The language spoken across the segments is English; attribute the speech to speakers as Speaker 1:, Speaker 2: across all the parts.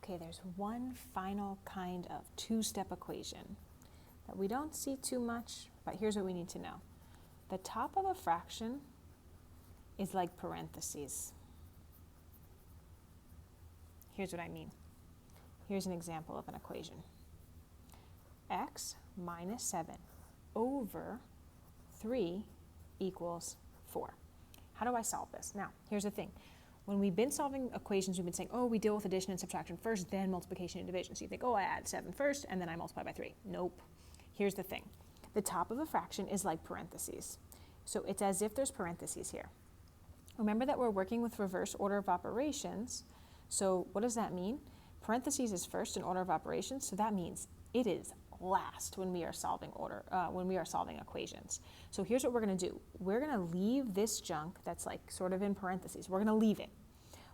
Speaker 1: Okay, there's one final kind of two-step equation that we don't see too much, but here's what we need to know. The top of a fraction is like parentheses. Here's what I mean. Here's an example of an equation. X minus 7 over 3 equals 4. How do I solve this? Now, here's the thing. When we've been solving equations, we've been saying, oh, we deal with addition and subtraction first, then multiplication and division. So you think, oh, I add 7 first, and then I multiply by 3. Nope. Here's the thing. The top of a fraction is like parentheses. So it's as if there's parentheses here. Remember that we're working with reverse order of operations. So what does that mean? Parentheses is first in order of operations, so that means it is last when we are solving equations. So here's what we're going to do. We're going to leave this junk that's like sort of in parentheses. We're going to leave it.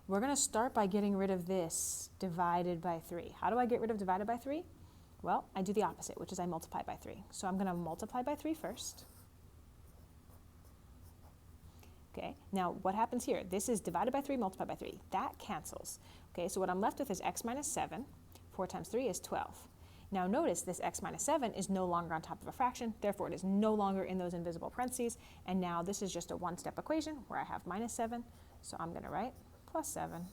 Speaker 1: We're going to start by getting rid of this divided by 3. How do I get rid of divided by 3? Well, I do the opposite, which is I multiply by 3. So I'm going to multiply by 3 first. Okay, now what happens here? This is divided by 3, multiplied by 3. That cancels. Okay, so what I'm left with is x minus 7. 4 times 3 is 12. Now notice this x minus 7 is no longer on top of a fraction, therefore it is no longer in those invisible parentheses, and now this is just a one-step equation where I have minus 7, so I'm going to write plus 7,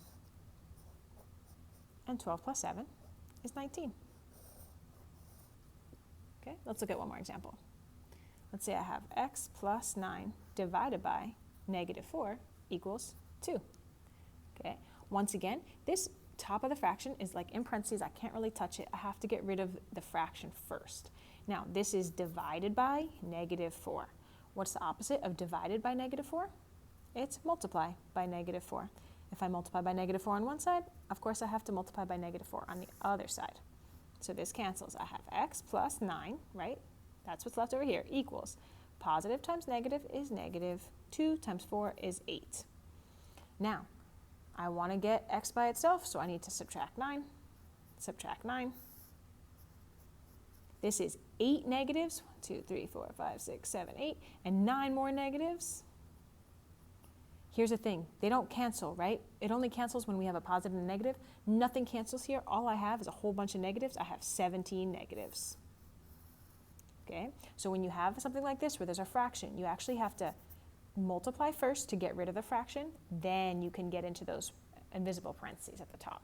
Speaker 1: and 12 plus 7 is 19. Okay, let's look at one more example. Let's say I have x plus 9 divided by negative 4 equals 2. Okay, once again, this top of the fraction is like in parentheses. I can't really touch it. I have to get rid of the fraction first. Now, this is divided by negative 4. What's the opposite of divided by negative 4? It's multiply by negative 4. If I multiply by negative 4 on one side, of course I have to multiply by negative 4 on the other side. So this cancels. I have x plus 9, right? That's what's left over here, equals positive times negative is negative. 2 times 4 is 8. Now, I want to get x by itself, so I need to subtract 9. Subtract 9. This is 8 negatives. 1, 2, 3, 4, 5, 6, 7, 8. And 9 more negatives. Here's the thing. They don't cancel, right? It only cancels when we have a positive and a negative. Nothing cancels here. All I have is a whole bunch of negatives. I have 17 negatives. Okay? So when you have something like this where there's a fraction, you actually have to multiply first to get rid of the fraction, then you can get into those invisible parentheses at the top.